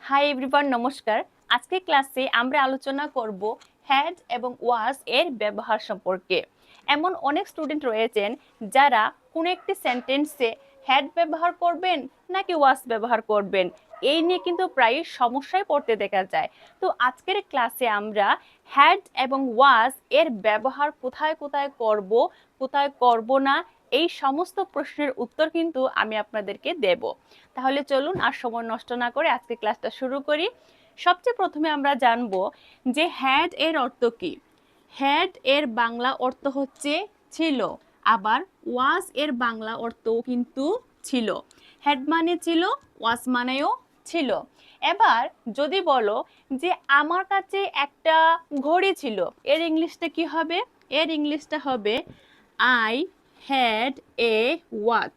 Hi everyone, নমস্কার। আজকে ক্লাসে আমরা আলোচনা করব হ্যাড এবং ওয়াজ এর ব্যবহার সম্পর্কে। এমন অনেক স্টুডেন্ট রয়েছেন যারা কোনো একটি সেন্টেন্সে হ্যাড ব্যবহার করবেন নাকি ওয়াজ ব্যবহার করবেন, এই নিয়ে কিন্তু প্রায় সমস্যায় পড়তে দেখা যায়। তো আজকের ক্লাসে আমরা হ্যাড এবং ওয়াজ এর ব্যবহার কোথায় কোথায় করব, কোথায় করব না, এই সমস্ত প্রশ্নের উত্তর কিন্তু আমি আপনাদেরকে দেব। তাহলে চলুন আর সময় নষ্ট না করে আজকে ক্লাসটা শুরু করি। সবচেয়ে প্রথমে আমরা জানবো যে হ্যাড এর অর্থ কি। হ্যাড এর বাংলা অর্থ হচ্ছে ছিল, আবার ওয়াজ এর বাংলা অর্থও কিন্তু ছিল। হ্যাড মানে ছিল, ওয়াজ মানেও ছিল। এবার যদি বলো যে আমার কাছে একটা ঘড়ি ছিল, এর ইংলিশটা কি হবে? এর ইংলিশটা হবে আই হ্যাড এ ওয়াচ।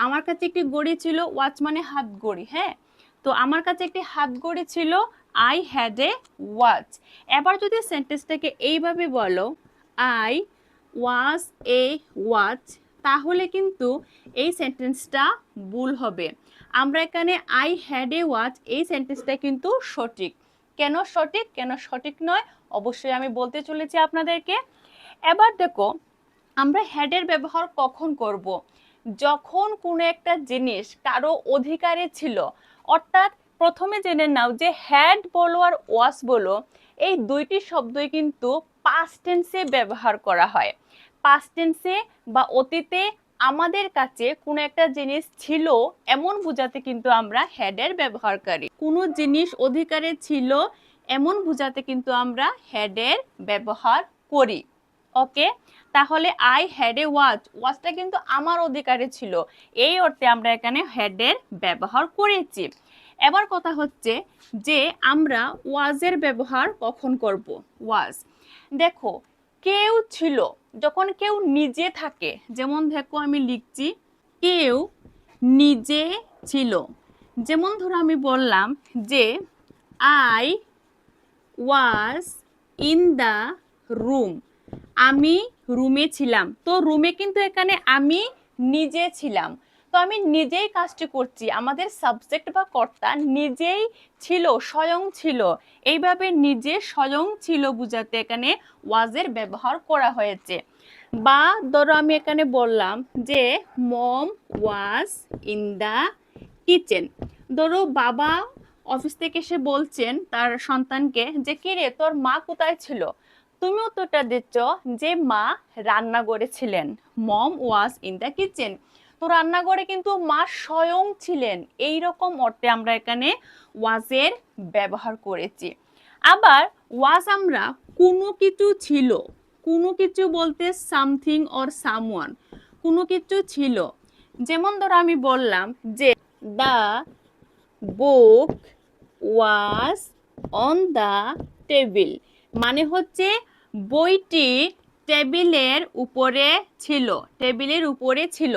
আমার কাছে একটি ঘড়ি ছিল, ওয়াচ মানে হাত ঘড়ি। হ্যাঁ, তো আমার কাছে একটি হাত ঘড়ি ছিল, আই হ্যাড এ ওয়াচ। এবার যদি সেন্টেন্সটাকে এইভাবে বলো আই ওয়াজ এ ওয়াচ, তাহলে কিন্তু এই সেন্টেন্সটা ভুল হবে। আমরা এখানে আই হ্যাড এ ওয়াচ, এই সেন্টেন্সটা কিন্তু সঠিক। কেন সঠিক, কেন সঠিক নয়, অবশ্যই আমি বলতে চলেছি আপনাদেরকে। এবার দেখো, আমরা হ্যাডের ব্যবহার কখন করব? যখন কোনো একটা জিনিস কারো অধিকারে ছিল। অর্থাৎ প্রথমে জেনে নাও যে হ্যাড বলো আর ওয়াজ বলো, এই দুইটি শব্দই কিন্তু পাস্ট টেন্সে ব্যবহার করা হয়। পাস্ট টেন্সে বা অতীতে আমাদের কাছে কোনো একটা জিনিস ছিল এমন বোঝাতে কিন্তু আমরা হ্যাডের ব্যবহার করি। কোনো জিনিস অধিকারে ছিল এমন বোঝাতে কিন্তু আমরা হ্যাডের ব্যবহার করি। ওকে, তাহলে আই হ্যাড এ ওয়াচ, ওয়াচটা কিন্তু আমার অধিকারে ছিল, এই অর্থে আমরা এখানে হ্যাডের ব্যবহার করেছি। এবার কথা হচ্ছে যে আমরা ওয়াজের ব্যবহার কখন করব। ওয়াজ, দেখো, কেউ ছিল, যখন কেউ নিজে থাকে, যেমন দেখো আমি লিখছি কেউ নিজে ছিল। যেমন ধরো আমি বললাম যে I was in the room, আমি রুমে ছিলাম। তো রুমে কিন্তু এখানে আমি নিজে ছিলাম, তো আমি নিজেই কাজটি করছি। আমাদের সাবজেক্ট বা কর্তা নিজেই ছিল, স্বয়ং ছিল। এইভাবে নিজে স্বয়ং ছিল বুঝাতে এখানে ওয়াজের ব্যবহার করা হয়েছে। বা ধরো আমি এখানে বললাম যে মম ওয়াজ ইন দ্য কিচেন। ধরো বাবা অফিস থেকে এসে বলছেন তার সন্তানকে যে কিরে তোর মা কোথায় ছিল, তুমি উত্তরটা দিচ্ছ যে মা রান্নাঘরে ছিলেন। মম ওয়াজ ইন দ্য কিচেন, তো রান্নাঘরে কিন্তু মা স্বয়ং ছিলেন। এই রকম অর্থে আমরা এখানে ওয়াজের ব্যবহার করেছি। আবার ওয়াজ আমরা কোনো কিছু ছিল, কোনো কিছু বলতে সামথিং অর সামওয়ান, কোনো কিছু ছিল। যেমন ধরো আমি বললাম যে the book was on the table, মানে হচ্ছে বইটি টেবিলের উপরে ছিল, টেবিলের উপরে ছিল।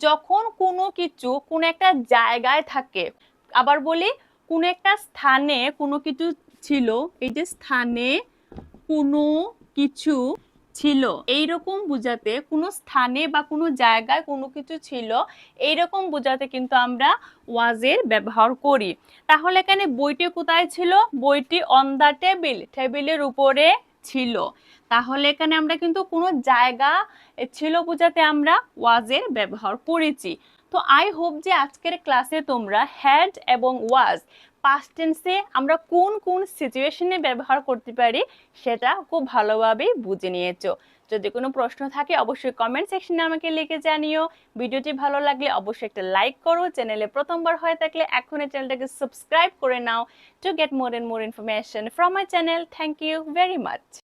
যখন কোনো কিছু কোনো একটা জায়গায় থাকে, আবার বলি কোনো একটা স্থানে কোনো কিছু ছিল, এই যে স্থানে কোনো কিছু ছিল, এইরকম বুঝাতে কোনো স্থানে বা কোনো জায়গায় কোনো কিছু ছিল, এইরকম বুঝাতে কিন্তু আমরা ওয়াজের ব্যবহার করি। তাহলে এখানে বইটি কোথায় ছিল? বইটি অন দ্য টেবিল, টেবিলের উপরে ছিল। তাহলে এখানে আমরা কিন্তু কোনো জায়গা ছিল বুঝাতে আমরা ওয়াজের ব্যবহার করেছি। তো আই হোপ যে আজকের ক্লাসে তোমরা হ্যাড এবং ওয়াজ পাস্ট টেন্সে আমরা কোন কোন সিচুয়েশনে ব্যবহার করতে পারি সেটা খুব ভালোভাবেই বুঝে নিয়েছো। যদি কোনো প্রশ্ন থাকে অবশ্যই কমেন্ট সেকশনে আমাকে লিখে জানিও। ভিডিওটি ভালো লাগলে অবশ্যই একটা লাইক করো। চ্যানেলে প্রথমবার হয়ে থাকলে এখনই চ্যানেলটাকে সাবস্ক্রাইব করে নাও to get more and more information from my channel. Thank you very much.